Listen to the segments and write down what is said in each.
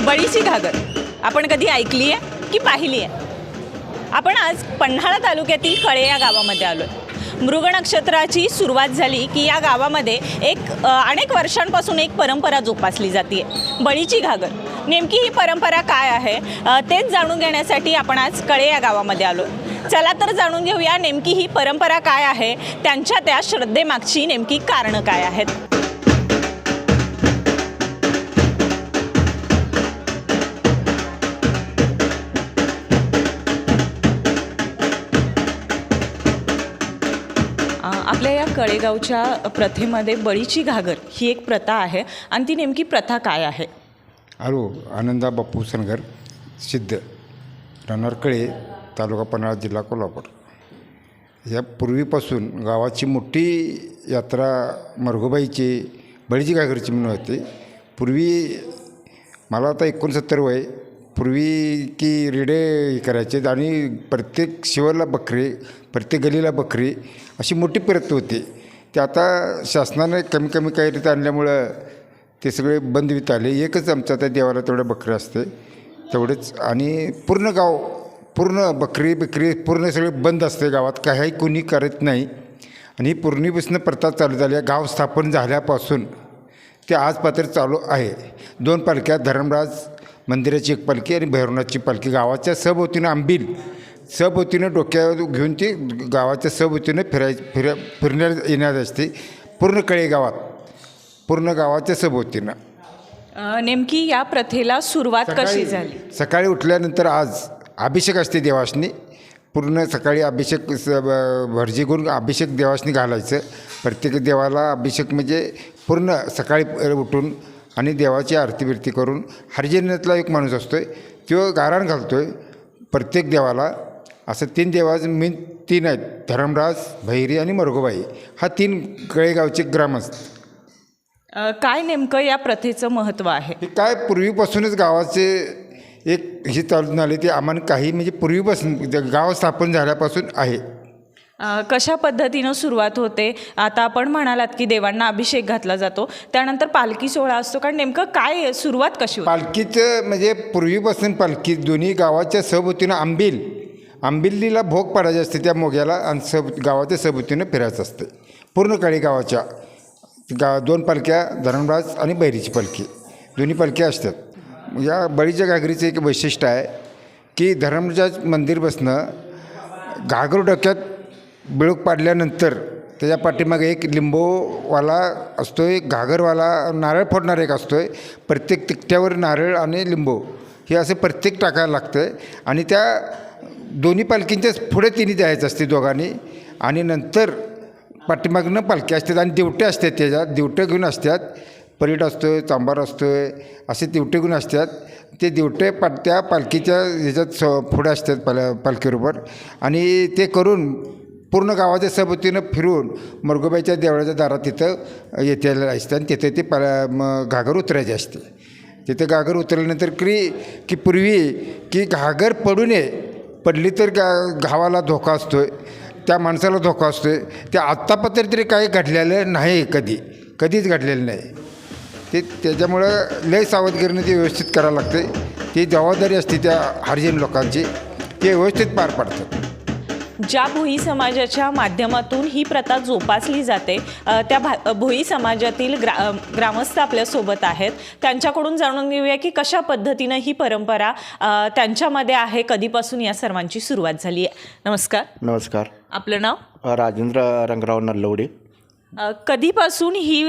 बळीची घागर आपण कधी ऐकली आहे की पाहिली आहे? आपण आज पन्हाळा तालुक्यातील कळे या गावामध्ये आलो आहे. मृग नक्षत्राची सुरुवात झाली की या गावामध्ये अनेक वर्षांपासून एक परंपरा जोपासली जाते, बळीची घागर. नेमकी ही परंपरा काय आहे तेच जाणून घेण्यासाठी आपण आज कळे या गावामध्ये आलो. चला तर जाणून घेऊया नेमकी ही परंपरा काय आहे, त्यांच्या त्या श्रद्धेमागची नेमकी कारणं काय आहेत. आपल्या या कळेगावच्या प्रथेमध्ये बळीची घागर ही एक प्रथा आहे आणि ती नेमकी प्रथा काय आहे? हॅलो, आनंदा बापू सनगर, सिद्ध, राहणार कळे, तालुका पन्हाळा, जिल्हा कोल्हापूर. या पूर्वीपासून गावाची मोठी यात्रा मरगोबाईची बळीची घागरची म्हणून होते. पूर्वी मला आता 69 वय. पूर्वी की रेडे करायचे आणि प्रत्येक शिवरला बकरी, प्रत्येक गलीला बकरी, अशी मोठी प्रथा होती. ते आता शासनाने कमी काही रीत आणल्यामुळं ते सगळे बंदवित आले. एकच आमच्या त्या देवाला तेवढं बकरी असते, तेवढेच. आणि पूर्ण गाव पूर्ण बकरी पूर्ण सगळे बंद असते. गावात काही कोणी करत नाही. आणि ही पूर्वीपासून प्रथा चालू झाली आहे. गाव स्थापन झाल्यापासून ते आज पात्र चालू आहे. 2 पालख्या, धर्मराज मंदिराची एक पालखी आणि भैरवनाथची पालखी गावाच्या सभोवतीनं आंबील सभोवतीनं डोक्यावर घेऊन ती गावाच्या सभोवतीनं फिरण्यात येण्यात असते. पूर्ण कळे गावात, पूर्ण गावाच्या सभोवतीनं. नेमकी या प्रथेला सुरुवात कशी झाली? सकाळी उठल्यानंतर आज अभिषेक असते देवासनी. पूर्ण सकाळी अभिषेक भरजी करून अभिषेक देवासनी घालायचं. प्रत्येक देवाला अभिषेक म्हणजे पूर्ण सकाळी उठून आणि देवाची आरती बिरती करून हरिजनातला एक माणूस असतो आहे, तो गाराण घालतो आहे प्रत्येक देवाला. असं 3 देवाचं मेन 3 आहेत, धर्मराज, भैरी आणि मरगोबाई. हा 3 कळेगावचे ग्रामस्थ. काय नेमकं या प्रथेचं महत्त्व आहे? हे काय पूर्वीपासूनच गावाचे एक हे चालून आले. ते आम्हाला काही म्हणजे पूर्वीपासून गाव स्थापन झाल्यापासून आहे. कशा पद्धतीनं सुरुवात होते? आता आपण म्हणालात की देवांना अभिषेक घातला जातो, त्यानंतर पालखी सोहळा असतो, कारण नेमकं काय सुरुवात कशी होते? पालखीचं म्हणजे पूर्वीपासून पालखी दोन्ही गावाच्या सभोवतीनं आंबिलीला भोग पाडायचे असते त्या मोग्याला, आणि गावाच्या सभोवतीनं फिरायचं असते. पूर्ण काळी गावाच्या 2 पालख्या, धर्मराज आणि बैरीची पालखी, दोन्ही पालख्या असतात. या बळीच्या घागरीचं एक वैशिष्ट्य आहे की धर्मराज मंदिरपासनं घागर डोक्यात बिळूक पाडल्यानंतर त्याच्या पाठीमागे एक लिंबूवाला असतो आहे, घागरवाला नारळ फोडणार एक असतो आहे. प्रत्येक तिकट्यावर नारळ आणि लिंबू हे असं प्रत्येक टाकायला लागतं आहे. आणि त्या दोन्ही पालखींच्याच पुढे तिन्ही जायचं असते दोघांनी. आणि नंतर पाठीमागनं पालखी असतात आणि दिवटे असतात, त्याच्यात दिवटे घेऊन असतात. परीट असतो आहे, चांबार असतो आहे, असे दिवटे घेऊन असतात. ते दिवटे त्या पालखीच्या ह्याच्यात पुढे असतात पालखीबरोबर. आणि ते करून पूर्ण गावाच्या सभोवतीनं फिरून मरगोबाईच्या देवळाच्या दारात तिथं येतेलं असतं आणि तिथे ते घागर उतरायचे असते. तिथे घागर उतरल्यानंतर की पूर्वी की घागर पडली तर गावाला धोका असतो आहे, त्या माणसाला धोका असतो आहे. ते आत्तापत्र तरी काही घडलेलं नाही, कधीच घडलेलं नाही. त्याच्यामुळं लय सावधगिरीनं ते व्यवस्थित करावं लागते. ती जबाबदारी असते त्या हरिजन लोकांची, ते व्यवस्थित पार पाडतात. ज्या भोई समाजाच्या माध्यमातून ही प्रथा जोपासली जाते, त्या भोई समाजातील ग्रामस्थ आपल्यासोबत आहेत. त्यांच्याकडून जाणून घेऊया की कशा पद्धतीनं ही परंपरा त्यांच्यामध्ये आहे, कधीपासून या सर्वांची सुरुवात झाली आहे. नमस्कार. नमस्कार. आपलं नाव? राजेंद्र रंगराव नल्लवडे. कधीपासून ही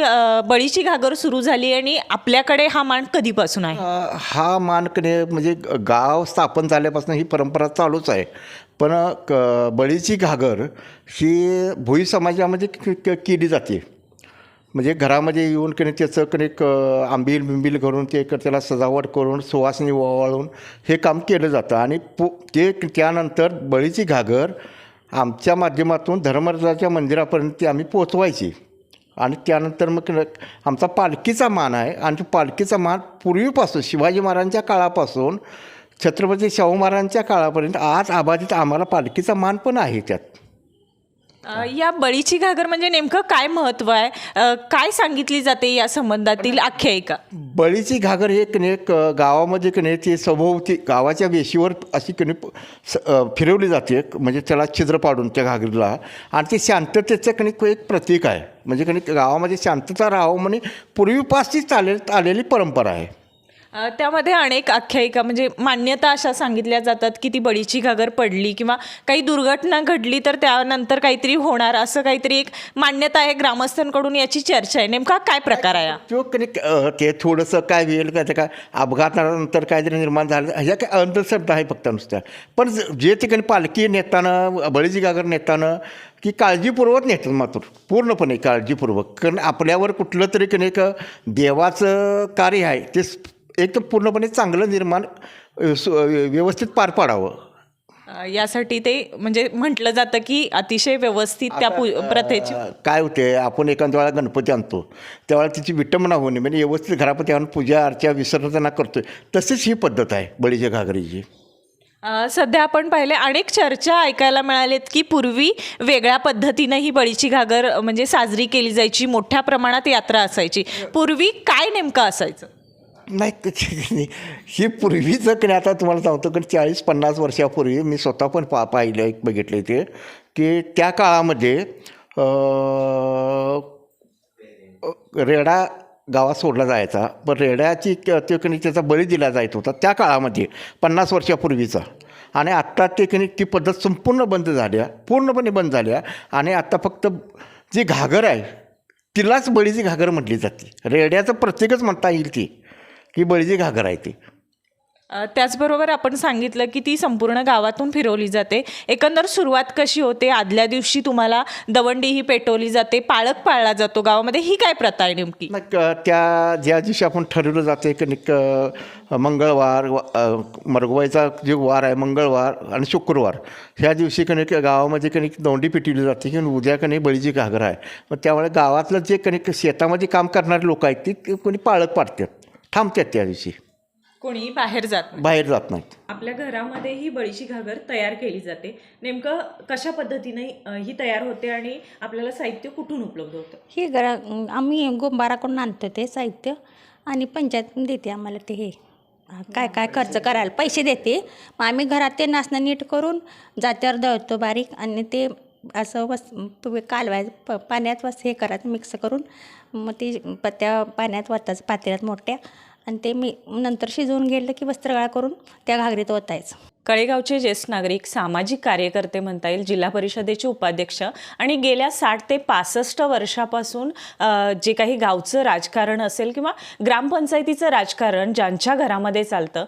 बळीची घागर सुरू झाली आणि आपल्याकडे हा मान कधीपासून आहे? हा मान म्हणजे गाव स्थापन झाल्यापासून ही परंपरा चालूच आहे. पण बळीची घागर ही भोई समाजामध्ये केली जाते. म्हणजे घरामध्ये येऊन त्याचं आंबील करून त्याला सजावट करून सुवासनी ओवाळून हे काम केलं जातं. आणि त्यानंतर बळीची घागर आमच्या माध्यमातून धर्मराजाच्या मंदिरापर्यंत आम्ही पोचवायची. आणि त्यानंतर मग आमचा पालखीचा मान आहे. आणि पालखीचा मान पूर्वीपासून शिवाजी महाराजांच्या काळापासून छत्रपती शाहू महाराजांच्या काळापर्यंत आज आबाजीत आम्हाला पालखीचा मान पण आहे. त्यात या बळीची घागर म्हणजे नेमकं काय महत्त्व आहे? काय सांगितली जाते या संबंधातील आख्यायिका? बळीची घागर हे कणे गावामध्ये कणे ती सभोवती गावाच्या वेशीवर अशी कणे फिरवली जाते, म्हणजे त्याला छिद्र पाडून त्या घागरीला, आणि ते शांततेचं कणे एक प्रतीक आहे. म्हणजे कणे गावामध्ये शांतता राहावं म्हणे पूर्वीपासून आलेली परंपरा आहे. त्यामध्ये अनेक आख्यायिका म्हणजे मान्यता अशा सांगितल्या जातात की ती बळीची घागर पडली किंवा काही दुर्घटना घडली तर त्यानंतर काहीतरी होणार, असं काहीतरी एक मान्यता आहे. ग्रामस्थांकडून याची चर्चा आहे. नेमका काय प्रकार आहे? तो कधी ते थोडंसं काय होईल काय, ते काय अपघातानंतर काहीतरी निर्माण झालं, ह्या काय अंधश्रद्धा आहे फक्त नुसत्या. पण जे ठिकाणी पालखी नेताना, बळीची घागर नेताना की काळजीपूर्वक नेतात, मात्र पूर्णपणे काळजीपूर्वक. कारण आपल्यावर कुठलं तरी कधी एक देवाचं कार्य आहे, ते एक तर पूर्णपणे चांगलं निर्माण व्यवस्थित पार पाडावं. यासाठी ते म्हणजे म्हटलं जातं की अतिशय व्यवस्थित त्या प्रथेची. काय होते, आपण एखाद्या वेळा गणपती आणतो त्यावेळेला तिची विटंबना होणे, म्हणजे व्यवस्थित घरापती आणून पूजा अर्चा विसर्जन करतोय, तशीच ही पद्धत आहे बळीच्या घागरीची. सध्या आपण पाहिले अनेक चर्चा ऐकायला मिळालेत की पूर्वी वेगळ्या पद्धतीनं ही बळीची घागर म्हणजे साजरी केली जायची, मोठ्या प्रमाणात यात्रा असायची. पूर्वी काय नेमकं असायचं? नाही, ही पूर्वीचं की आता तुम्हाला सांगतो की 40-50 वर्षापूर्वी मी स्वतः पण पाहिलं, बघितलं ते की त्या काळामध्ये रेडा गावात सोडला जायचा, पण रेड्याची ते कणी त्याचा बळी दिला जायचा होता त्या काळामध्ये 50 वर्षापूर्वीचा. आणि आत्ता ते कणी ती पद्धत संपूर्ण बंद झाल्या, पूर्णपणे बंद झाल्या. आणि आत्ता फक्त जी घागर आहे तिलाच बळीची घागर म्हटली जाते. रेड्याचं प्रत्येकच म्हणता येईल ती की बळीची घागर आहे ती. त्याचबरोबर आपण सांगितलं की ती संपूर्ण गावातून फिरवली जाते. एकंदर सुरुवात कशी होते? आदल्या दिवशी तुम्हाला दवंडी ही पेटवली जाते, पाळक पाळला जातो गावामध्ये, ही काय प्रथा आहे नेमकी? मग त्या ज्या दिवशी आपण ठरवलं जाते की मंगळवार, मरगवायचा जे वार आहे मंगळवार आणि शुक्रवार, ह्या दिवशी कणिक गावामध्ये कणिक दौंडी पेटवली जाते की उद्या कणिक बळीची घागर आहे. मग त्यामुळे गावातलं जे कणिक शेतामध्ये काम करणारे लोक आहेत ती कोणी पाळक पाडतात, थांबतात त्या दिवशी, कोणीही बाहेर जात नाही. बाहेर जात नाहीत. आपल्या घरामध्ये ही बळीची घागर तयार केली जाते. नेमकं कशा पद्धतीने ही तयार होते आणि आपल्याला साहित्य कुठून उपलब्ध होतं? हे आम्ही गोंबाराकडून आणतो ते साहित्य, आणि पंचायत देते आम्हाला ते हे काय काय खर्च करायला पैसे देते. मग आम्ही घरात ते नाचणं नीट करून जात्यावर दळतो बारीक, आणि ते असं कालवायचं पाण्यात हे करायचं मिक्स करून, मग ते त्या पाण्यात वतायचं पातेल्यात मोठ्या, आणि ते मी नंतर शिजवून गेलं की वस्त्रगाळ करून त्या घागरीत ओतायचं. कळेगावचे ज्येष्ठ नागरिक, सामाजिक कार्यकर्ते म्हणता येईल, जिल्हा परिषदेचे उपाध्यक्ष, आणि गेल्या 60 ते 65 वर्षापासून जे काही गावचं राजकारण असेल किंवा ग्रामपंचायतीचं राजकारण ज्यांच्या घरामध्ये चालतं,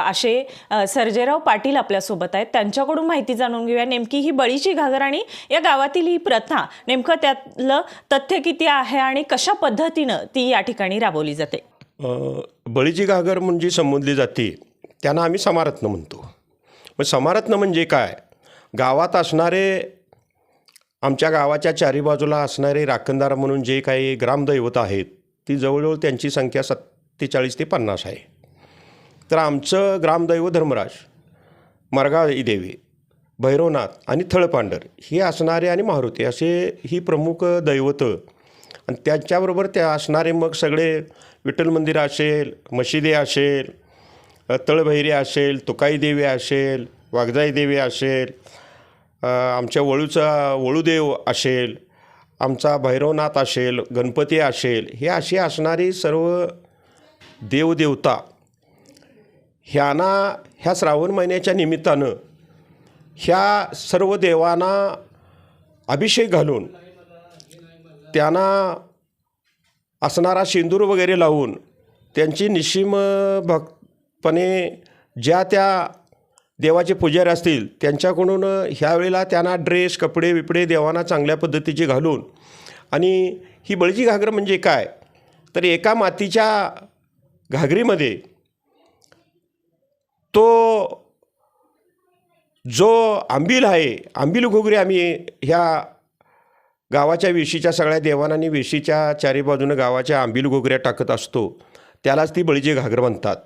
असे सर्जेराव पाटील आपल्यासोबत आहेत. त्यांच्याकडून माहिती जाणून घेऊया नेमकी ही बळीची घागर आणि या गावातील ही प्रथा, नेमकं त्यातलं तथ्य किती आहे आणि कशा पद्धतीनं ती या ठिकाणी राबवली जाते. बळीची घागर म्हणजे संबोधली जाते त्यांना आम्ही समारत्न म्हणतो. मग समारत्न म्हणजे काय? गावात असणारे, आमच्या गावाच्या चारी बाजूला असणारे राखणदार म्हणून जे काही ग्रामदैवत आहेत, ती जवळजवळ त्यांची संख्या 47 ते 50 आहे. तर आमचं ग्रामदैव धर्मराज, मरगाई देवी, भैरवनाथ आणि थळपांडर हे असणारे, आणि मारुती असे ही प्रमुख दैवतं. आणि त्याच्याबरोबर त्या असणारे मग सगळे विठ्ठल मंदिर असेल, मशिदी असेल, तळभैरी असेल, तुकाई देवी असेल, वाघजाई देवी असेल, आमच्या वळूदेव असेल, आमचा भैरवनाथ असेल, गणपती असेल, हे अशी असणारी सर्व देवदेवता ह्या श्रावण महिन्याच्या निमित्तानं ह्या सर्व देवांना अभिषेक घालून त्यांना असणारा शेंदूर वगैरे लावून त्यांची निश्चिम भक्तपणे ज्या त्या देवाचे पुजारी असतील त्यांच्याकडून ह्यावेळेला त्यांना ड्रेस, कपडे बिपडे देवांना चांगल्या पद्धतीचे घालून. आणि ही बळीची घागर म्हणजे काय, तर एका मातीच्या घागरीमध्ये तो जो आंबील आहे, आंबील घोगरी आम्ही ह्या गावाच्या वेशीच्या सगळ्या देवांना आणि वेशीच्या चारी बाजूनं गावाच्या आंबील घोगऱ्या टाकत असतो, त्यालाच ती बळीची घागर म्हणतात.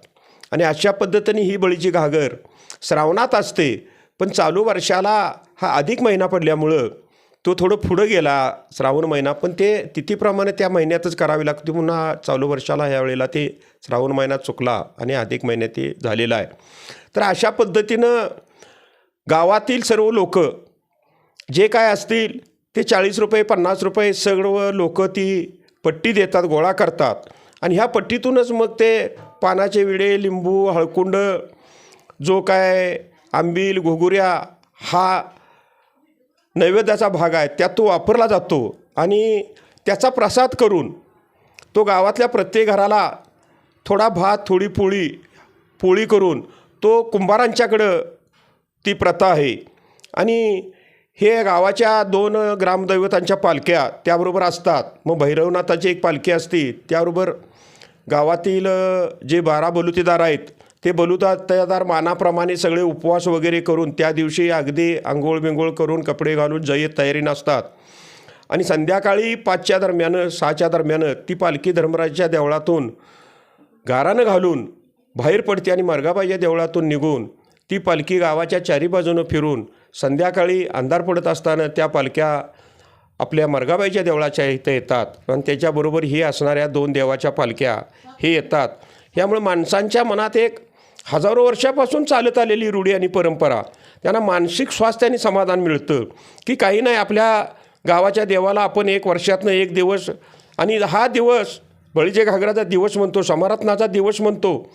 आणि अशा पद्धतीने ही बळीची घागर श्रावणात असते, पण चालू वर्षाला हा अधिक महिना पडल्यामुळं तो थोडं पुढं गेला श्रावण महिना, पण ते तिथीप्रमाणे त्या महिन्यातच करावी लागते. पुन्हा चालू वर्षाला ह्या वेळेला ते श्रावण महिना चुकला आणि अधिक महिन्यात ते झालेला आहे. तर अशा पद्धतीनं गावातील सर्व लोक जे काय असतील ते 40 रुपये 50 रुपये सर्व लोक ती पट्टी देतात, गोळा करतात आणि ह्या पट्टीतूनच मग ते पानाचे विडे, लिंबू, हळकुंड, जो काय आंबील, घुगुऱ्या हा नैवेद्याचा भाग आहे त्यात तो वापरला जातो आणि त्याचा प्रसाद करून तो गावातल्या प्रत्येक घराला थोडा भात, थोडी पोळी करून तो कुंभारांच्याकडं ती प्रथा आहे. आणि हे गावाच्या 2 ग्रामदैवतांच्या पालख्या त्याबरोबर असतात. मग भैरवनाथाची एक पालखी असते, त्याबरोबर गावातील जे 12 बलुतेदार आहेत ते बलुतेदार मानाप्रमाणे सगळे उपवास वगैरे करून त्या दिवशी अगदी आंघोळ बिंघोळ करून कपडे घालून जय्यत तयारीनं असतात. आणि संध्याकाळी 5च्या दरम्यान 6च्या दरम्यान ती पालखी धर्मराजाच्या देवळातून गारानं घालून बाहेर पडते आणि मरगाबाईच्या देवळातून निघून ती पालखी गावाच्या चारी बाजूनं फिरून संध्याकाळी अंधार पडत असताना त्या पालख्या आपल्या मरगाबाईच्या देवळाच्या इथं येतात आणि त्याच्याबरोबर ही असणाऱ्या 2 देवाच्या पालख्या हे येतात. यामुळे माणसांच्या मनात एक हजारो वर्षापासून चालत आलेली रूढी आणि परंपरा, त्यांना मानसिक स्वास्थ्य आणि समाधान मिळतं की काही नाही, आपल्या गावाच्या देवाला आपण 1 वर्षातनं 1 दिवस, आणि हा दिवस बळीच्या घागराचा दिवस म्हणतो, समाराधनाचा दिवस म्हणतो,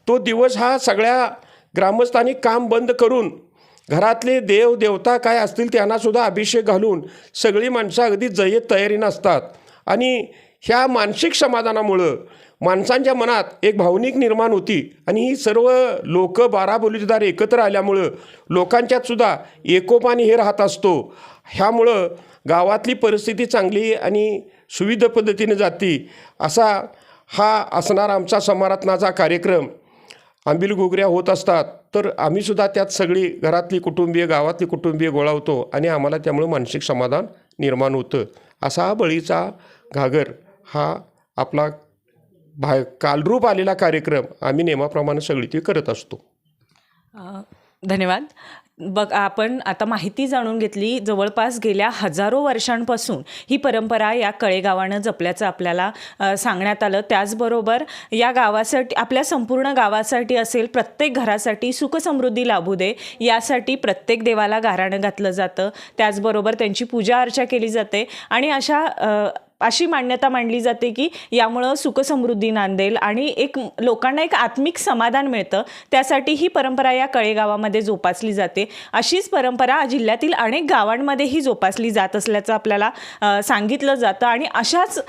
तो दिवस हा सगळ्या ग्रामस्थांनी काम बंद करून घरातले देव देवता काय असतील त्यांनासुद्धा अभिषेक घालून सगळी माणसं अगदी जय्यत तयारीनं असतात. आणि ह्या मानसिक समाधानामुळं माणसांच्या मनात एक भावनिक निर्माण होती आणि ही सर्व लोक 12 बलुतेदार एकत्र आल्यामुळं लोकांच्यात सुद्धा एकोपाने हे राहत असतो. ह्यामुळं गावातली परिस्थिती चांगली आणि सुविध पद्धतीने जाती. असा हा असणार आमचा समाराधनाचा कार्यक्रम. आंबील घुगऱ्या होत असतात तर आम्हीसुद्धा त्यात सगळी घरातली कुटुंबीय, गावातली कुटुंबीय गोळा होतो आणि आम्हाला त्यामुळे मानसिक समाधान निर्माण होतं. असा हा बळीचा घागर हा आपला कालरूप आलेला कार्यक्रम आम्ही नेमाप्रमाणे सगळी ती करत असतो. धन्यवाद. बघ, आपण आता माहिती जाणून घेतली. जवळपास गेल्या हजारो वर्षांपासून ही परंपरा या कळेगावानं जपल्याचं आपल्याला सांगण्यात आलं. त्याचबरोबर या गावासाठी, आपल्या संपूर्ण गावासाठी असेल, प्रत्येक घरासाठी सुखसमृद्धी लाभू दे यासाठी प्रत्येक देवाला गाऱ्हाणं घातलं जातं. त्याचबरोबर त्यांची पूजा अर्चा केली जाते आणि अशी मान्यता मांडली जाते की यामुळं सुखसमृद्धी नांदेल आणि एक लोकांना एक आत्मिक समाधान मिळतं. त्यासाठी ही परंपरा या कळेगावामध्ये जोपासली जाते. अशीच परंपरा जिल्ह्यातील अनेक गावांमध्येही जोपासली जात असल्याचं आपल्याला सांगितलं जातं. आणि अशाच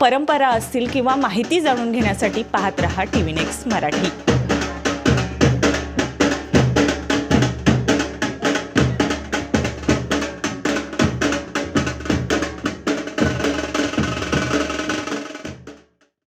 परंपरा असतील किंवा माहिती जाणून घेण्यासाठी पाहत रहा TV नेक्स्ट मराठी.